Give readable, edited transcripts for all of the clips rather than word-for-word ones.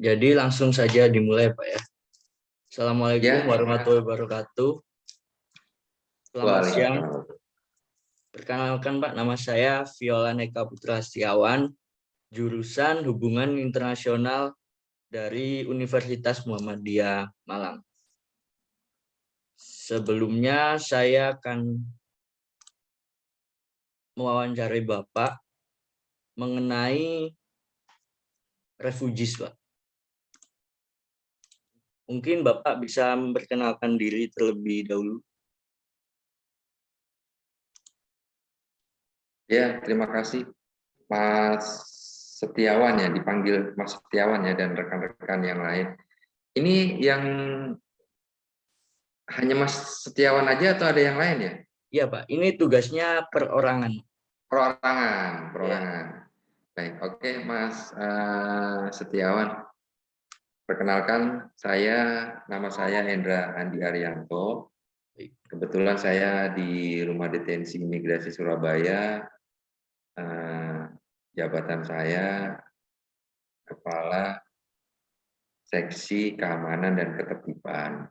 Jadi langsung saja dimulai, Pak ya. Assalamualaikum Ya, warahmatullahi wabarakatuh. Selamat siang. Waalaikumsalam. Perkenalkan Pak, nama saya Viola Neka Putra Setiawan, jurusan Hubungan Internasional dari Universitas Muhammadiyah Malang. Sebelumnya saya akan mewawancarai Bapak mengenai refugees, Pak. Mungkin Bapak bisa memperkenalkan diri terlebih dahulu. Ya, terima kasih Mas Setiawan ya, dipanggil Mas Setiawan ya, dan rekan-rekan yang lain. Ini yang hanya Mas Setiawan aja atau ada yang lain ya? Iya Pak, ini tugasnya perorangan. Perorangan. Baik, oke Mas Setiawan. Perkenalkan, nama saya Hendra Andi Arianto. Kebetulan saya di Rumah Detensi Imigrasi Surabaya. Jabatan saya Kepala Seksi Keamanan dan Ketertiban.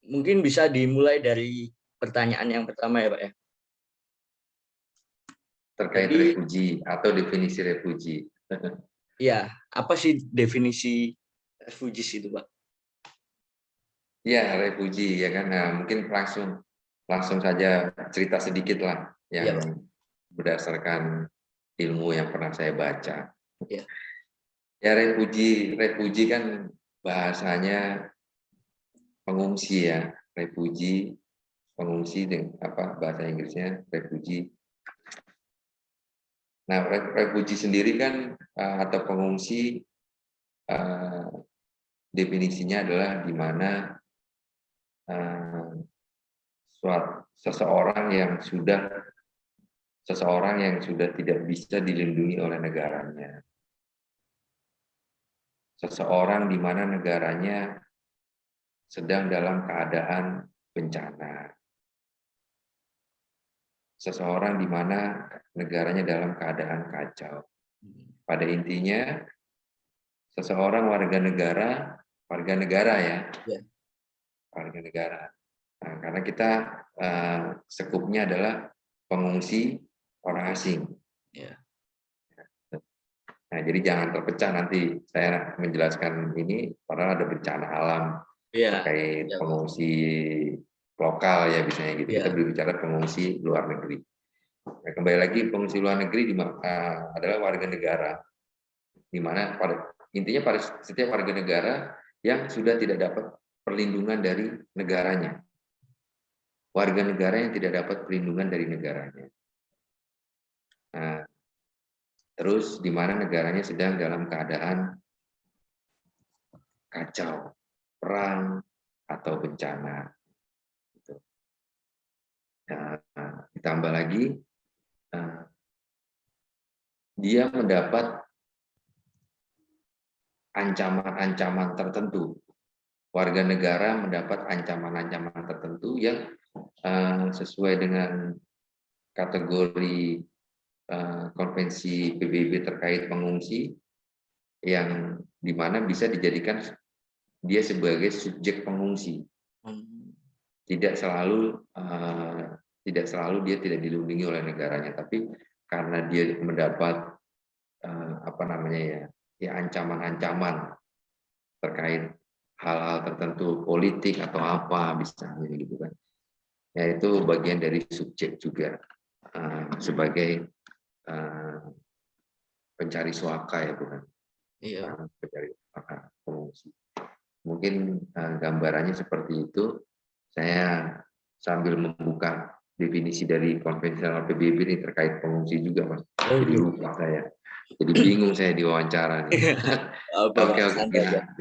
Mungkin bisa dimulai dari pertanyaan yang pertama ya Pak ya. Terkait refugi atau definisi refugi. Ya, apa sih definisi refugees itu Pak? Ya, refugi ya kan. Nah, mungkin langsung saja cerita sedikit lah yang Ya, berdasarkan ilmu yang pernah saya baca. Ya. Ya, refugi kan bahasanya pengungsi ya, refugi pengungsi dengan bahasa Inggrisnya refugi. Nah, refugi sendiri kan atau pengungsi definisinya adalah di mana seseorang yang sudah tidak bisa dilindungi oleh negaranya. Seseorang di mana negaranya sedang dalam keadaan bencana. Seseorang di mana negaranya dalam keadaan kacau. Pada intinya, seseorang warga negara ya. Warga negara. Nah, karena kita sekupnya adalah pengungsi orang asing. Nah, jadi jangan terpecah nanti saya menjelaskan ini, padahal ada bencana alam terkait pengungsi lokal ya misalnya gitu. Kita berbicara pengungsi luar negeri. Nah, kembali lagi pengungsi luar negeri adalah warga negara, di mana intinya pada setiap warga negara yang sudah tidak dapat perlindungan dari negaranya. Warga negara yang tidak dapat perlindungan dari negaranya. Nah, terus di mana negaranya sedang dalam keadaan kacau, perang, atau bencana. Nah, ditambah lagi, dia mendapat ancaman-ancaman tertentu. Warga negara mendapat ancaman-ancaman tertentu yang sesuai dengan kategori konvensi PBB terkait pengungsi, yang dimana bisa dijadikan dia sebagai subjek pengungsi. Tidak selalu dia tidak dilindungi oleh negaranya, tapi karena dia mendapat ancaman-ancaman terkait hal-hal tertentu, politik atau apa misalnya gitu kan. Ya, itu bagian dari subjek juga sebagai pencari suaka ya bukan. Pencari suaka pengungsi. Mungkin gambarannya seperti itu. Saya sambil membuka definisi dari konvensional PBB ini terkait pengungsi juga, Mas. Jadi lupa saya. Jadi bingung saya diwawancara nih. Oke.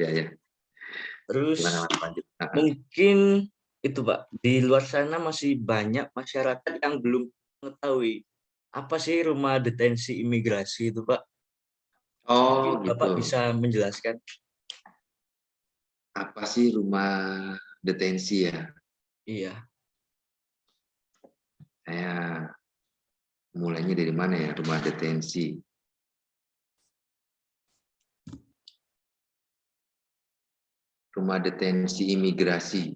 Ya. Terus mungkin itu Pak, di luar sana masih banyak masyarakat yang belum mengetahui apa sih rumah detensi imigrasi itu Pak. Oh, gitu. Bapak bisa menjelaskan? Apa sih rumah detensi ya? Iya. Saya mulainya dari mana ya, rumah detensi. Rumah detensi imigrasi.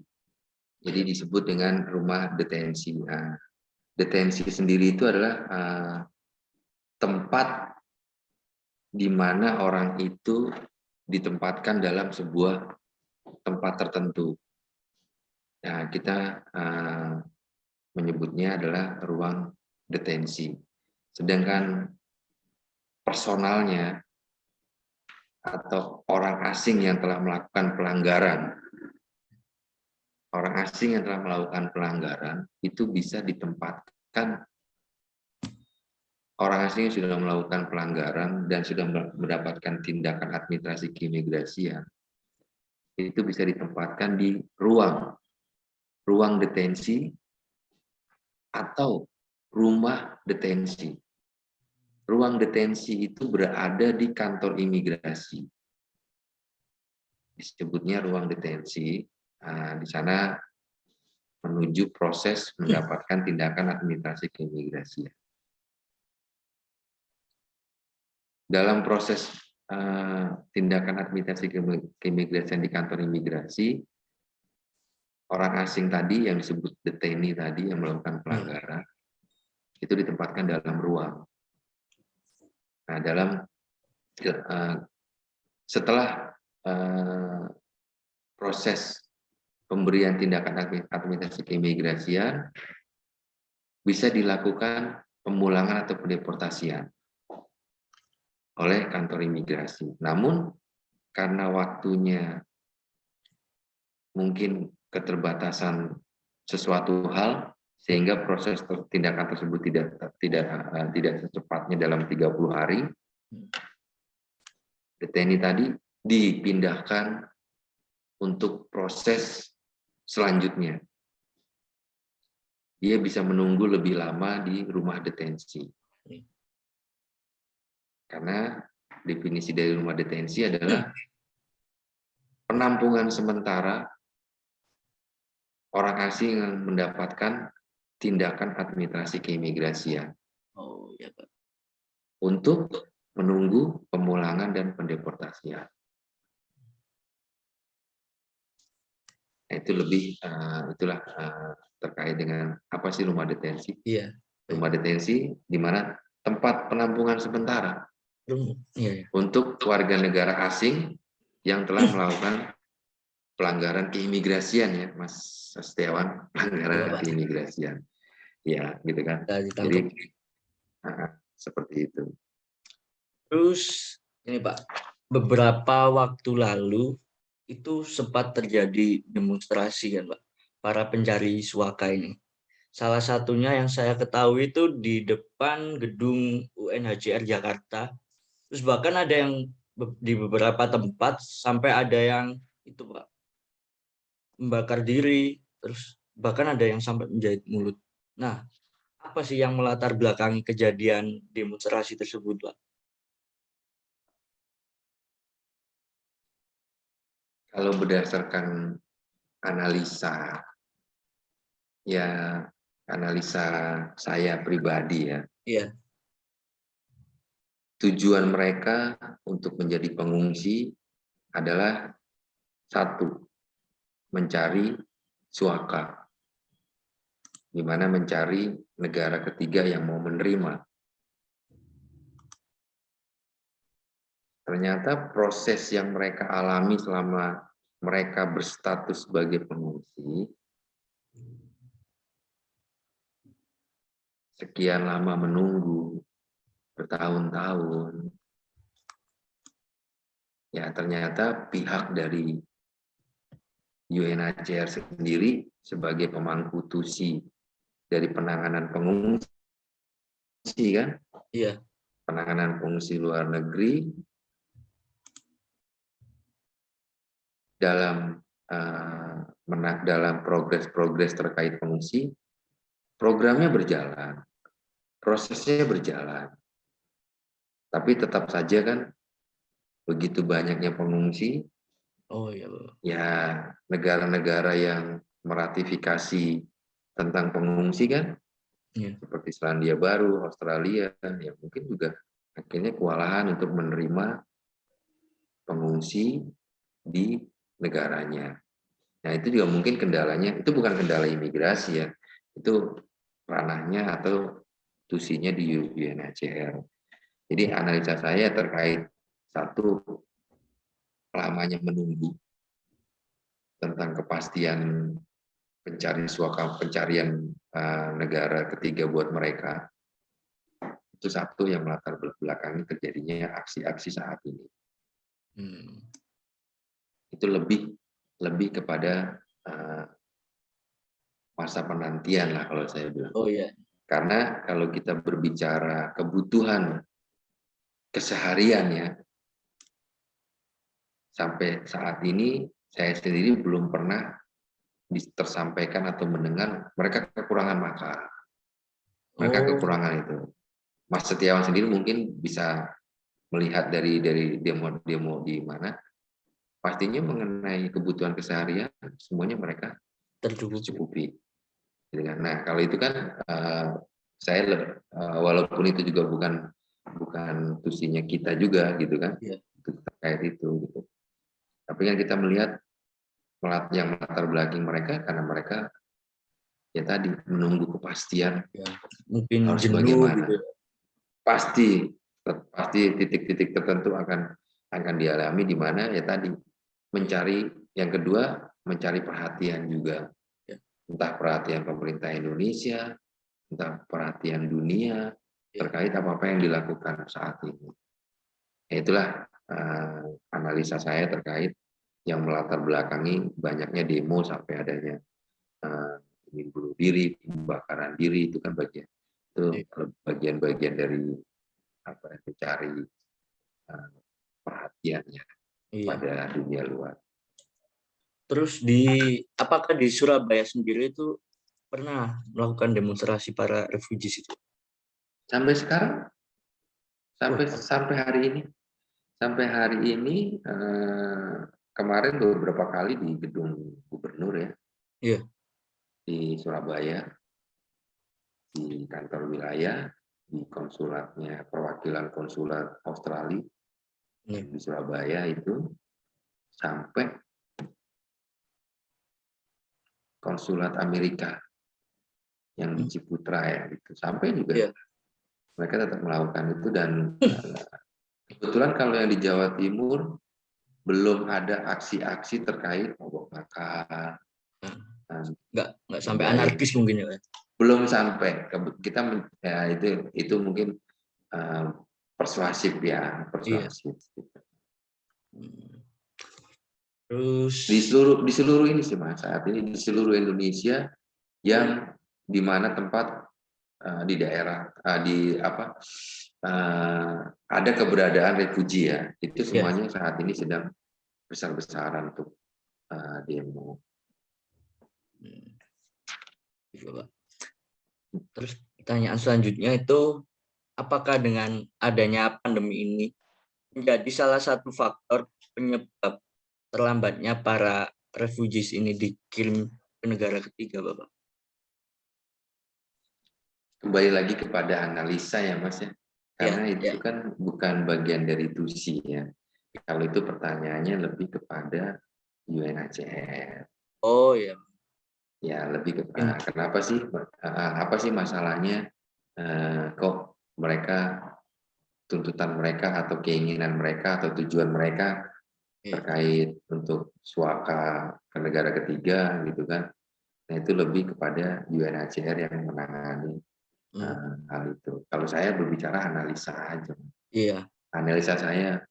Jadi disebut dengan rumah detensi. Nah, detensi sendiri itu adalah tempat di mana orang itu ditempatkan dalam sebuah tempat tertentu. Nah, kita menyebutnya adalah ruang detensi. Sedangkan personalnya atau orang asing yang telah melakukan pelanggaran, orang asing yang telah melakukan pelanggaran itu bisa ditempatkan, orang asing yang sudah melakukan pelanggaran dan sudah mendapatkan tindakan administrasi keimigrasian itu bisa ditempatkan di ruang detensi atau rumah detensi. Ruang detensi itu berada di kantor imigrasi. Disebutnya ruang detensi. Di sana menuju proses mendapatkan tindakan administrasi keimigrasian. Dalam proses tindakan administrasi keimigrasian di kantor imigrasi, orang asing tadi yang disebut detainee tadi yang melakukan pelanggaran itu ditempatkan dalam ruang. Nah, setelah proses pemberian tindakan administrasi keimigrasian bisa dilakukan pemulangan atau pendeportasian oleh kantor imigrasi. Namun karena waktunya mungkin keterbatasan sesuatu hal sehingga proses tindakan tersebut tidak secepatnya dalam 30 hari, detainee tadi dipindahkan untuk proses selanjutnya. Dia bisa menunggu lebih lama di rumah detensi. Karena definisi dari rumah detensi adalah penampungan sementara orang asing yang mendapatkan tindakan administrasi keimigrasian. Oh, ya, Pak. Untuk menunggu pemulangan dan pendeportasian. Nah, itu itulah terkait dengan apa sih rumah detensi? Iya. Rumah detensi di mana tempat penampungan sementara untuk warga negara asing yang telah melakukan pelanggaran keimigrasian ya, Mas Setiawan, pelanggaran keimigrasian. Ya, gitu kan. Jadi seperti itu. Terus ini Pak, beberapa waktu lalu itu sempat terjadi demonstrasi kan Pak, para pencari suaka ini. Salah satunya yang saya ketahui itu di depan gedung UNHCR Jakarta. Terus bahkan ada yang di beberapa tempat sampai ada yang itu Pak, membakar diri, terus bahkan ada yang sampai menjahit mulut. Nah, apa sih yang melatar belakangi kejadian demonstrasi tersebut Pak? Kalau berdasarkan analisa saya pribadi ya. Iya. Tujuan mereka untuk menjadi pengungsi adalah satu, mencari suaka, di mana mencari negara ketiga yang mau menerima. Ternyata proses yang mereka alami selama mereka berstatus sebagai pengungsi, sekian lama menunggu, bertahun-tahun, ya ternyata pihak dari UNHCR sendiri sebagai pemangku tusi dari penanganan pengungsi kan, iya. Penanganan pengungsi luar negeri dalam progres terkait pengungsi, programnya berjalan, prosesnya berjalan, tapi tetap saja kan begitu banyaknya pengungsi. Oh iya. Ya negara-negara yang meratifikasi tentang pengungsi kan seperti Selandia Baru, Australia, ya mungkin juga akhirnya kewalahan untuk menerima pengungsi di negaranya. Nah, itu juga mungkin kendalanya, itu bukan kendala imigrasi ya, itu ranahnya atau tusinya di UNHCR. Jadi analisa saya terkait satu, lamanya menunggu tentang kepastian pencarian negara ketiga buat mereka, itu satu yang melatar belakangi terjadinya aksi-aksi saat ini. Itu lebih kepada masa penantian lah kalau saya bilang. Oh iya. Karena kalau kita berbicara kebutuhan kesehariannya, sampai saat ini saya sendiri belum pernah tersampaikan atau mendengar mereka kekurangan makan. Mereka kekurangan itu. Mas Setiawan sendiri mungkin bisa melihat dari demo di mana, pastinya mengenai kebutuhan keseharian semuanya mereka tercukupi. Nah, kalau itu kan saya walaupun itu juga bukan tusinya kita juga gitu kan, terkait itu gitu. Tapi kan kita melihat yang melatar belakang mereka karena mereka ya tadi menunggu kepastian mungkin harus jenuh bagaimana. gitu. Pasti titik-titik tertentu akan dialami di mana ya tadi mencari, yang kedua mencari perhatian juga, entah perhatian pemerintah Indonesia, entah perhatian dunia terkait apa-apa yang dilakukan saat ini. Itulah analisa saya terkait yang melatar belakangi banyaknya demo sampai adanya ingin bunuh diri, pembakaran diri, itu kan bagian dari mencari perhatiannya pada dunia luar. Terus apakah di Surabaya sendiri itu pernah melakukan demonstrasi para refugees itu? Sampai sekarang, sampai hari ini kemarin beberapa kali di gedung gubernur ya, di Surabaya, di kantor wilayah, di konsulatnya, perwakilan konsulat Australia di Surabaya itu, sampai konsulat Amerika yang di Ciputra ya, gitu. Sampai juga mereka tetap melakukan itu. Dan kebetulan kalau yang di Jawa Timur belum ada aksi-aksi terkait mogok makan, nggak sampai anarkis mungkin ya. Belum sampai kita ya, itu mungkin persuasif ya, persuasif. Terus di seluruh ini sih Mas, saat ini di seluruh Indonesia yang di mana tempat di daerah ada keberadaan refugi ya, itu semuanya saat ini sedang besar-besaran untuk demo. Terus pertanyaan selanjutnya itu, apakah dengan adanya pandemi ini menjadi salah satu faktor penyebab terlambatnya para refugees ini dikirim ke negara ketiga, Bapak? Kembali lagi kepada analisa ya Mas ya, karena itu kan bukan bagian dari tusi ya. Kalau itu pertanyaannya lebih kepada UNHCR. Oh ya. Ya lebih ke kenapa sih, apa sih masalahnya, kok mereka, tuntutan mereka atau keinginan mereka atau tujuan mereka terkait untuk suaka ke negara ketiga gitu kan. Nah itu lebih kepada UNHCR yang menangani hal itu. Kalau saya berbicara analisa aja. Analisa saya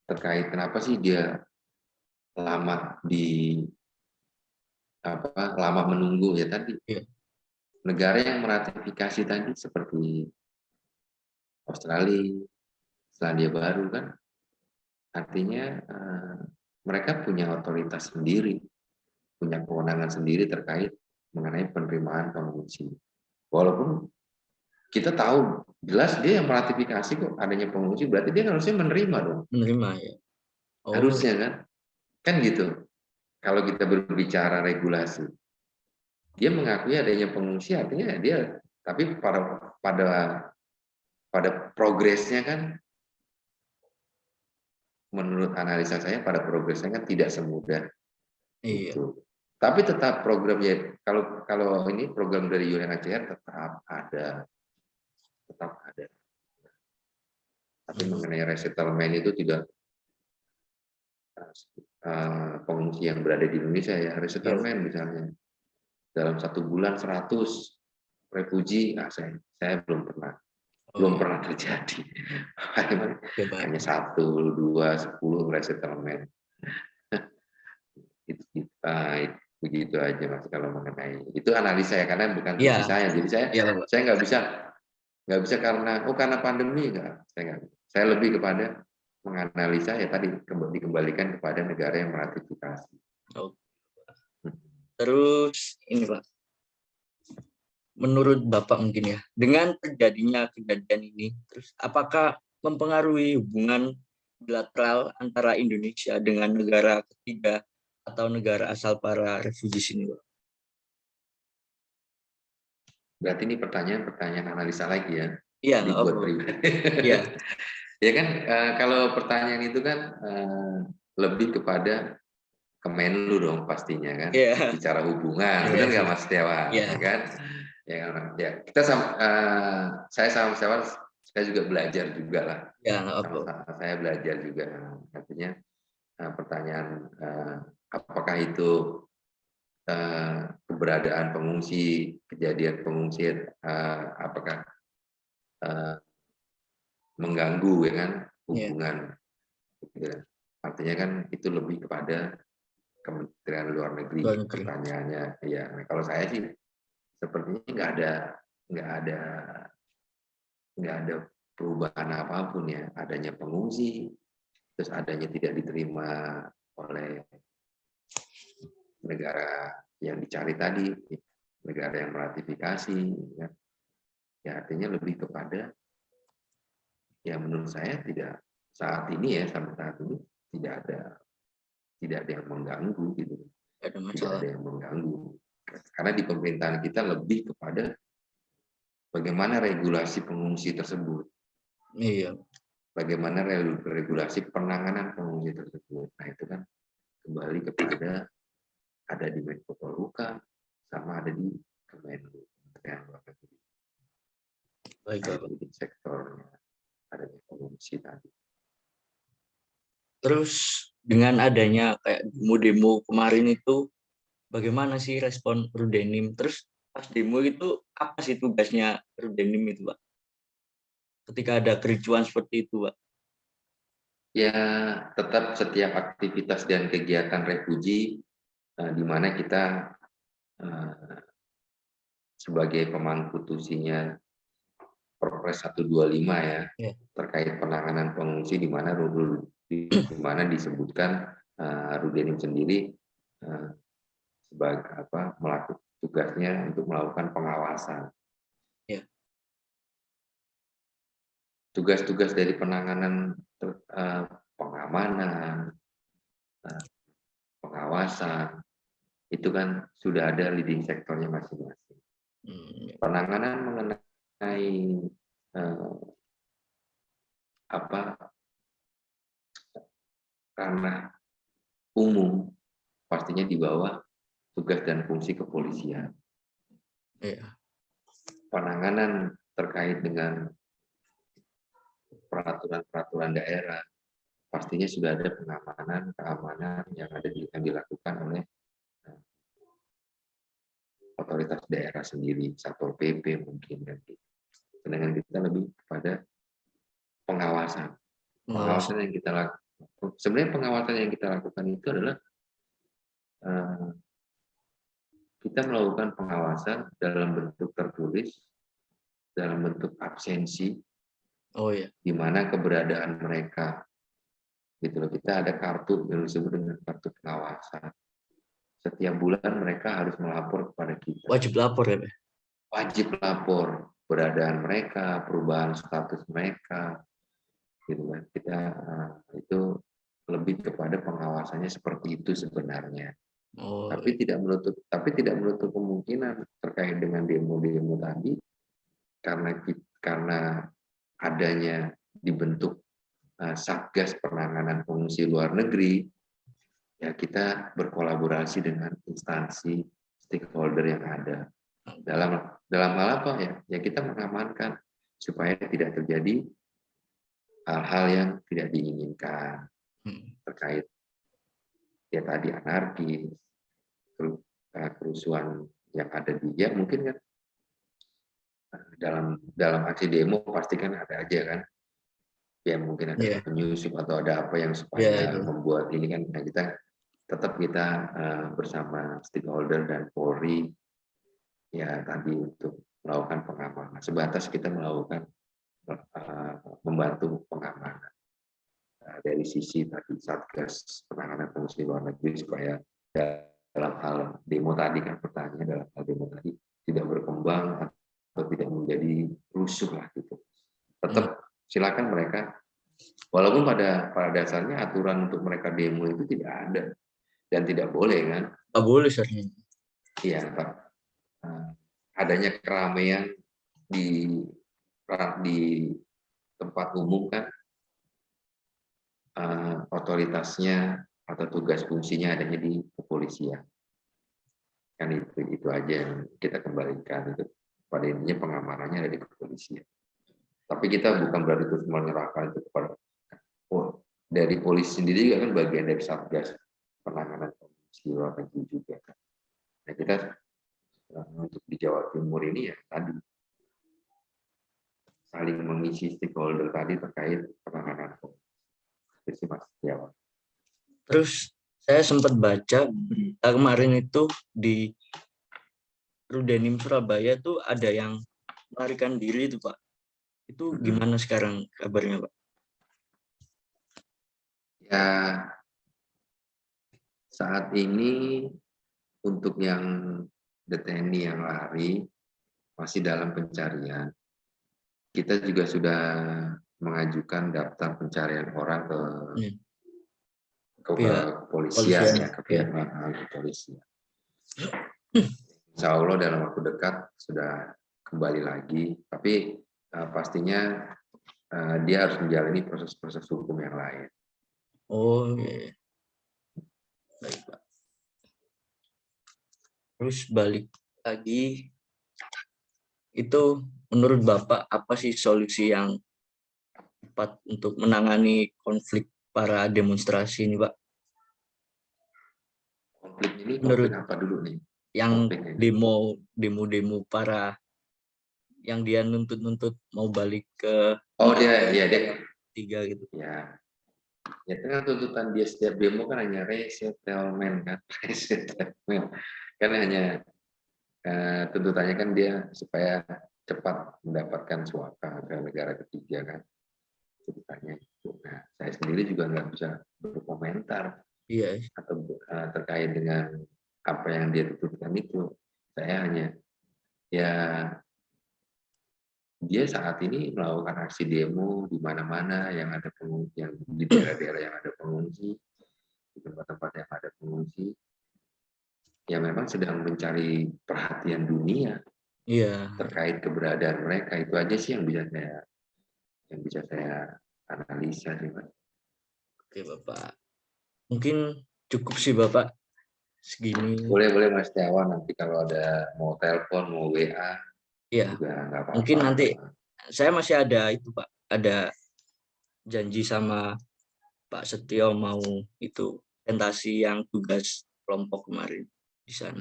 terkait kenapa sih dia lama menunggu ya tadi. Negara yang meratifikasi tadi seperti Australia, Selandia Baru kan, artinya mereka punya otoritas sendiri, punya kewenangan sendiri terkait mengenai penerimaan pengungsi. Walaupun kita tahu jelas dia yang meratifikasi kok adanya pengungsi, berarti dia harusnya menerima dong. Menerima ya. Harusnya kan gitu. Kalau kita berbicara regulasi. Dia mengakui adanya pengungsi, artinya dia, tapi pada progresnya kan, menurut analisa saya pada progresnya kan tidak semudah itu. Tapi tetap programnya, kalau ini program dari UNHCR tetap ada. Tapi mengenai resettlement itu tidak, pengungsi yang berada di Indonesia ya, resettlement misalnya dalam 1 bulan 100 refugi, saya belum pernah terjadi. Hanya 1, 2, 10 resettlement. Begitu aja Mas kalau mengenai itu, analisa ya, karena bukan tugas saya, jadi saya nggak bisa karena pandemi, saya lebih kepada menganalisa ya tadi, dikembalikan kepada negara yang meratifikasi. Terus ini Pak, menurut Bapak mungkin ya, dengan terjadinya kejadian ini, terus apakah mempengaruhi hubungan bilateral antara Indonesia dengan negara ketiga atau negara asal para refugees ini, Pak? Berarti ini pertanyaan analisa lagi ya? Iya. Dibuat pribadi. Iya. Ya kan, kalau pertanyaan itu kan lebih kepada Kemenlu dong pastinya kan, bicara hubungan, benar nggak Mas Setiawan? Ya kan? Ya, kita saya sama Setiawan, saya juga belajar juga lah. Sama-sama saya belajar juga. Artinya pertanyaan apakah itu keberadaan pengungsi, kejadian pengungsi, apakah mengganggu ya kan hubungan. Artinya kan itu lebih kepada Kementerian Luar Negeri pertanyaannya. Ya, kalau saya sih sepertinya nggak ada perubahan apapun ya. Adanya pengungsi, terus adanya tidak diterima oleh negara yang dicari tadi, negara yang meratifikasi, ya artinya lebih kepada, ya menurut saya tidak saat ini ya, sampai saat ini tidak ada yang mengganggu gitu, tidak ada yang mengganggu, karena di pemerintahan kita lebih kepada bagaimana regulasi pengungsi tersebut, bagaimana regulasi penanganan pengungsi tersebut. Nah itu kan kembali kepada ada di Menko Polhukam sama ada di Kemenlu, Kementerian Luar Negeri. Di sektornya adanya pengungsi tadi. Terus dengan adanya kayak demo kemarin itu, bagaimana sih respon Rudenim? Terus pas demo itu apa sih tugasnya Rudenim itu, Pak? Ketika ada kericuan seperti itu, Pak? Ya, tetap setiap aktivitas dan kegiatan refugi di mana kita sebagai pemangku tusinya Perpres 125 ya, terkait penanganan pengungsi, di mana disebutkan Rudenim sendiri sebagai melakukan tugasnya untuk melakukan pengawasan. Tugas-tugas dari penanganan pengamanan, pengawasan, itu kan sudah ada leading sektornya masing-masing. Penanganan mengenai ranah umum pastinya di bawah tugas dan fungsi kepolisian. Penanganan terkait dengan peraturan daerah pastinya sudah ada keamanan yang dilakukan oleh otoritas daerah sendiri, Satpol PP mungkin, dan sedangkan kita lebih kepada pengawasan. Pengawasan yang kita lakukan, sebenarnya pengawasan yang kita lakukan itu adalah kita melakukan pengawasan dalam bentuk tertulis, dalam bentuk absensi, di mana keberadaan mereka, gitu loh. Kita ada kartu yang disebut dengan kartu pengawasan. Setiap bulan mereka harus melapor kepada kita. Wajib lapor ya, Pak? Wajib lapor keberadaan mereka, perubahan status mereka, gitu kan. Kita itu lebih kepada pengawasannya seperti itu sebenarnya. Tapi tidak menutup kemungkinan terkait dengan demo-demo tadi, karena adanya dibentuk Satgas Penanganan Pengungsi Luar Negeri, ya kita berkolaborasi dengan instansi stakeholder yang ada. Dalam hal apa ya? Ya kita mengamankan supaya tidak terjadi hal-hal yang tidak diinginkan terkait ya tadi anarkis, kerusuhan yang ada di ya mungkin kan dalam aksi demo pasti kan ada aja kan ya mungkin ada penyusup atau ada apa yang supaya membuat ini kan nah kita bersama stakeholder dan Polri ya tadi untuk melakukan pengamanan sebatas kita melakukan membantu pengamanan dari sisi tadi Satgas Penanganan Pengungsi Luar Negeri supaya dalam hal demo tadi kan pertanyaan dalam hal demo tadi tidak berkembang atau tidak menjadi rusuh lah gitu. Tetap silakan mereka, walaupun pada dasarnya aturan untuk mereka demo itu tidak ada dan tidak boleh kan? Tidak boleh seharusnya. Iya, Pak. Adanya keramaian di tempat umum kan otoritasnya atau tugas fungsinya adanya di kepolisian. Kan itu aja yang kita kembalikan itu pada intinya pengamanannya ada di kepolisian. Tapi kita bukan berarti terus menyerahkan itu kepada dari polisi sendiri juga kan bagian dari Satgas Penanganan Pengungsi Luar Negeri juga kan. Nah kita untuk di Jawa Timur ini ya tadi saling mengisi stakeholder tadi terkait penanganan pengungsi Mas Setiawan. Terus saya sempat baca berita kemarin itu di Rudenim Surabaya tuh ada yang melarikan diri itu Pak. Itu gimana sekarang kabarnya Pak? Ya saat ini untuk yang deteni yang lari masih dalam pencarian. Kita juga sudah mengajukan daftar pencarian orang ke kepolisian ya, ke pihak kepolisian. Insya Allah dalam waktu dekat sudah kembali lagi, tapi pastinya dia harus menjalani proses-proses hukum yang lain. Oh, iya. Baik Pak. Terus balik lagi, itu menurut Bapak apa sih solusi yang tepat untuk menangani konflik para demonstrasi ini Pak? Konflik ini konflik apa dulu nih? Yang demo para yang dia nuntut mau balik ke dia tiga gitu. Ya kan tuntutan dia setiap demo kan hanya resettlement kan, resettlement kan hanya tuntutannya kan dia supaya cepat mendapatkan suaka ke negara ketiga kan tuntutannya itu. Nah saya sendiri juga nggak bisa berkomentar atau terkait dengan apa yang dia tuntutkan itu. Saya hanya ya dia saat ini melakukan aksi demo di mana-mana yang ada pengungsi, yang di daerah-daerah yang ada pengungsi, di tempat-tempat yang ada pengungsi, ya memang sedang mencari perhatian dunia terkait keberadaan mereka. Itu aja sih yang bisa saya analisa sih Pak. Oke Bapak, mungkin cukup sih Bapak segini. Boleh Mas Setiawan, nanti kalau ada mau telepon, mau WA, juga nggak apa-apa. Mungkin nanti saya masih ada itu Pak, ada janji sama Pak Setio mau itu presentasi yang tugas kelompok kemarin di sana.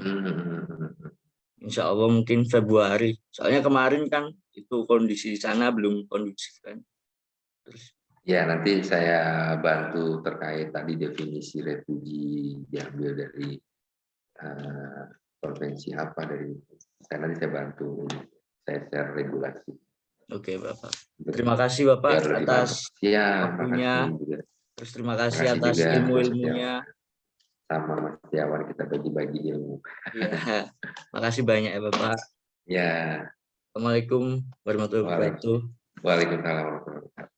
Insya Allah mungkin Februari. Soalnya kemarin kan itu kondisi di sana belum kondusif kan. Terus ya nanti saya bantu terkait tadi definisi refugi diambil dari konvensi apa dari saya nanti saya bantu saya share regulasi. Oke Bapak. Terima kasih Bapak atas waktunya. Terus terima kasih atas ilmu-ilmunya. Sama Mas Setiawan kita bagi-bagi ilmu. Iya. Makasih banyak ya Bapak. Ya. Assalamualaikum warahmatullahi wabarakatuh. Waalaikumsalam warahmatullahi wabarakatuh.